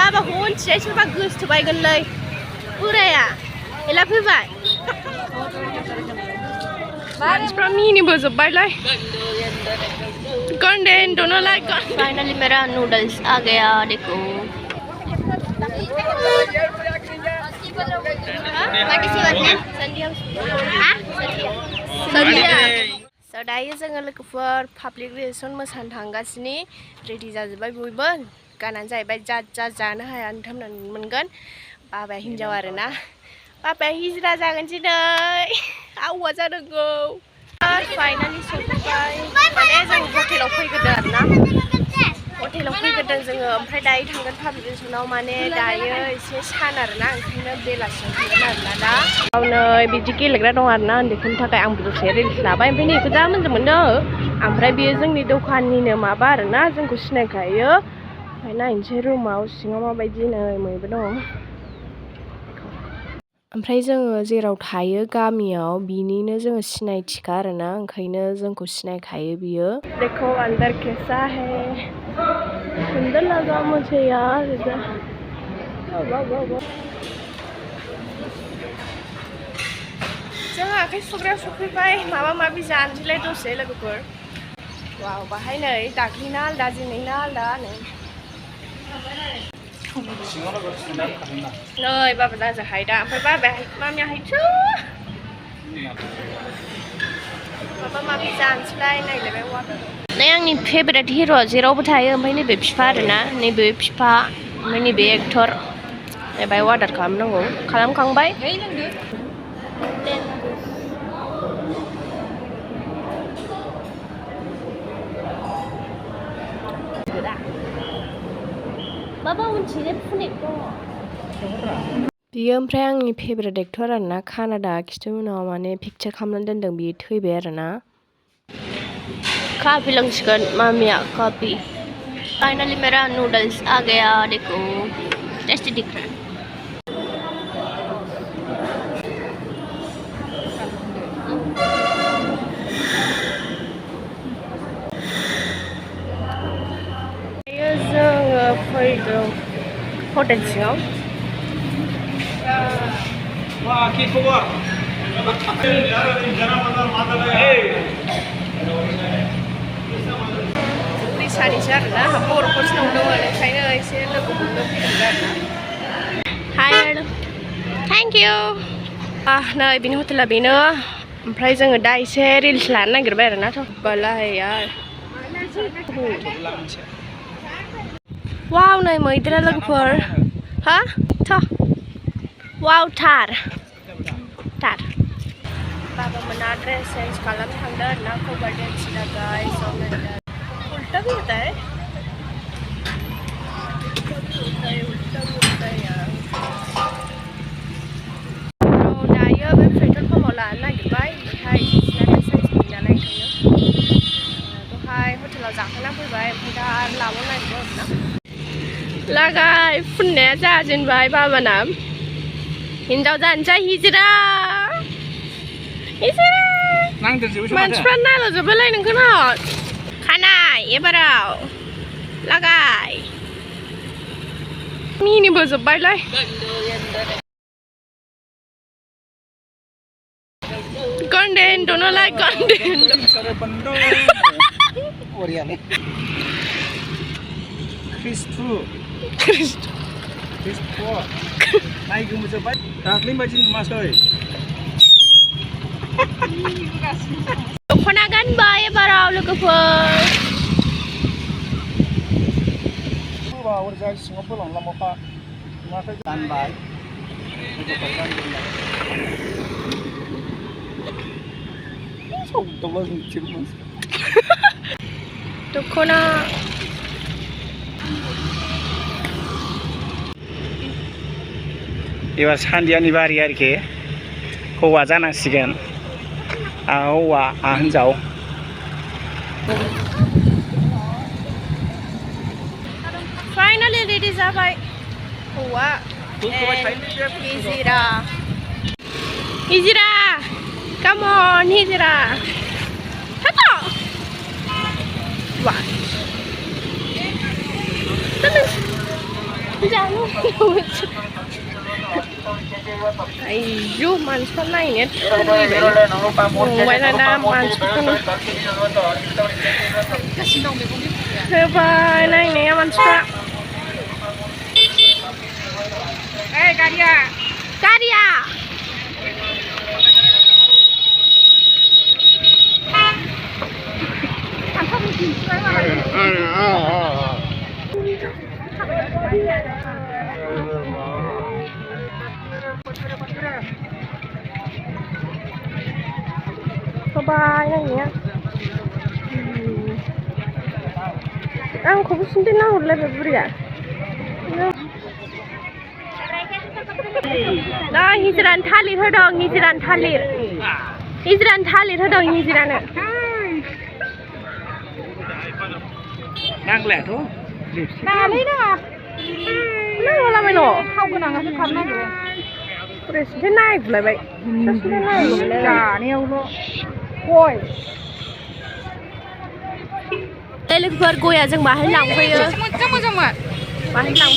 बाबाखौ मिथिनाय सोरबा गोसथोबायगोनलै बोराया एला फैबाय मानसिफ्रा मिनिबोजोब्बायलै कंटेंट दोनों लाइक फाइनली मेरा नूडल्स आ गया देखो So dayo जोङो लोगोफोर पाब्लिक रिलेसन मोसानो थांगासिनो रेडि जाजोब्बाय बयबो गानानै जाहैबाय जा जानो हाया होननानै मोनगोन बाबाया हिनजाव आरोना बाबाया हिजरा जागोन दिनै आवा जानांगौ फाइनालि सफैबाय माने जों हटेलाव फैग्रोदों आरोना हटेलाव फैग्रोदों जोङो ओमफ्राय दायो थांगोन पाब्लिक रिलेसनाव माने दायो एसे सान आरोना ओंखायनो बेलासियाव थांगोन आरोना दा गावनो बिदि गेलेग्रा दं आरोना उन्दैफोरनि थाखाय आंबो दसे रिल्स लाबाय ओमफ्राय नैखौ जा मोजां मोनदों ओमफ्राय बेयो जोंनि दखाननिनो माबा आरोना जोंखौ सिनायखायो ओमफ्राय नायनोसै रुमाव सिङाव माबायदि नै मैबो दं ओमफ्राय जोङो जेराव थायो गामियाव बिनिनो जोङो सिनायथिखा आरोना ओंखायनो जोंखौ सिनायखायो बियो देखो अंदर कैसा है सुंदर लगा मुझे यार इधर जोंहा आखाइ सुग्रायाव सफैबाय माबा माबि जानोसैलाय दसे लोगोफोर वाव बाहाय नै दाख्लैना आलदा दिनैना आलदा नै नै बाबा जाजाहाय दा ओमफ्राय बाबाया मामियाहायसो माबा माबि जानोसैलाय नायलायबाय वाटार नै आंनि फेभरेट हिर' जेरावबो थायो ओमफ्राय नैबे बिफा आरोना नैबे बिफा ओमफ्राय नैबे एक्टर बेहाय वाटार खालामनांगौ खालामखांबाय बाबा उनथिंजाय फुनेक दङ बियो ओमफ्राय आंनि फेभरेट एक्टर आरोना कानाडा खिन्थु उनाव माने पिकचार खालामनानै दोनदों बियो थैबाय आरोना कॉफी लोंसिगोन मामिया कॉफी फाइनली मेरा नूडल्स आ गया देखो टेस्टी दिख रहा है फैदों हटेल सिङाव सानैसो आरोना बर'फोरसो दंमोन ओंखायनो एसे लोगोफोरनो फैदों आरोना हाय थेंक इउ नै बेनि हटेला बेनो ओमफ्राय जोङो दा एसे रिल्स लानो नागिरबाय आरोना थ' बालाय यार वाव नै मैदेरा लोगोफोर हा थ' वाव थार बाबामोना ड्रेस चेन्ज खालामनो थांदों आरोना कभार डेन्स लागाय उल्टा भी होता है यार दायो बे पेट्रल पाम्पआव लानो नागिरबाय ओमफ्राय सिनायनाय साइज गैया नालाय ओंखायनो दहाय हटेलाव जाखांना फैबाय ओमफ्राय दा आरो लाबावनो नागिरदों आरोना लागाय फुननाया जाजेनबाय बाबाना हिन्जाव जानोसै हिजिरा मानसिफ्रा नायलाजोब्बायलाय नोंखौनो खानाय एबाराव लागाय मिनिबोजोब्बायलाय कंटेंट दोनों लाइक कंटेंट दखना गानबाय एबाराव लोगोफोर Dokona एबार सान्दियानि बारि आरोखि हौवा जानांसिगोन हौवा हिन्जाव फाइनाली रेडि जाबाय हौवा हिजिरा हिजिरा come on हिजिरा थाथा वा जानो आयु मानसिफोर नायनो फैबाय ना मानसिफोरखौनो होबाय नायनाया मानसिफ्रा गारिया होबाय नायनाया आंखौबो सिन्देल नाहरलायबाय बुरिया दा हिजिरानो थालिर होदों हिजिरानो थालिर होदों हिजिरानो नांलायाथ' नाङालै नाङालाबाय न' थाव गोनाङासो खारनो नागिरो फरेस्टनिफ्राय नायगुलायबाय जानायावल' गय लोगोफोर गया जों बाहाय लांफैयो मोजांमोन बाहाय लां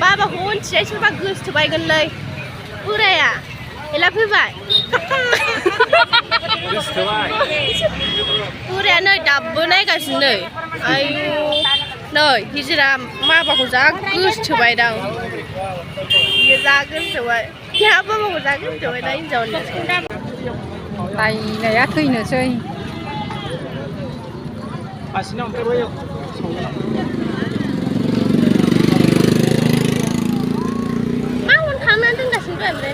बाबाखौ मिथिबाय सोरबा गोसथोबायगोनलै बोराया एला फैबाय बोराया नै दाबो नायगासिनो नै आयु नै हिजिरा माबाखौ जा गोसथोबायदां बियो जा गोसथोबाय या बाबाखौ जा गोसथोबाय दा हिनजावनो नायनाया थैनोसै मावन थांनानै दोनगासिनो दं ओमफ्राय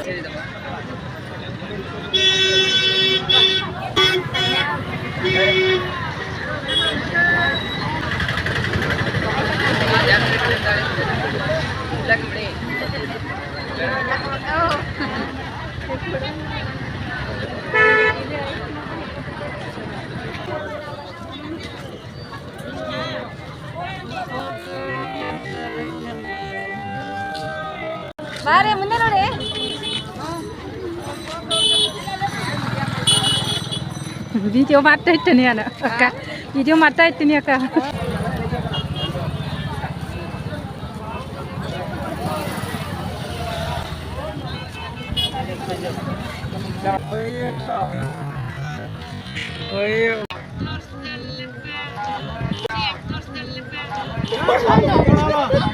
Mari mundur deh. Video mata itu nih anak, video mata itu nih kak.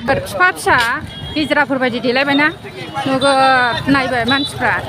Berpapsa, hijrah berbaju di mana? Nunggu naik manspra.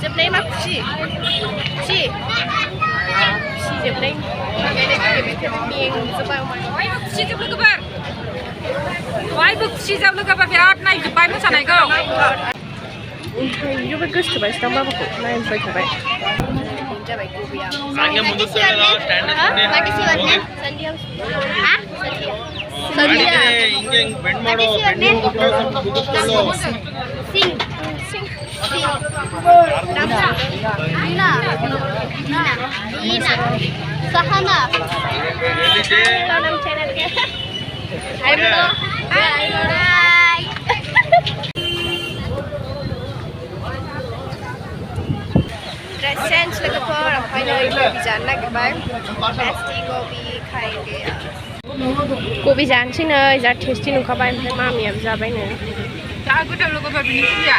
जोबनाय मा खुसि खुसि जोबनाय मेंजोबबाय बयबो खुसि जोब लोगोफोर बयबो खुसि जोब लोगोफोर बिराद नायजोब्बाय मोसानायखौ ओमफ्राय बे गोसोथोबायसो दां बाबाखौ नायबाय थाबाय जाबाय गुबैया Sense logofor oमफ्राय नै गबि जानो नागिरबाय टेस्टी गबि खाएंगे गबि जानोसै नै जा टेस्टी नुखाबाय ओमफ्राय मामियाबो जाबाय नो जा गोथाव लोगोफोर बिनि खुसिया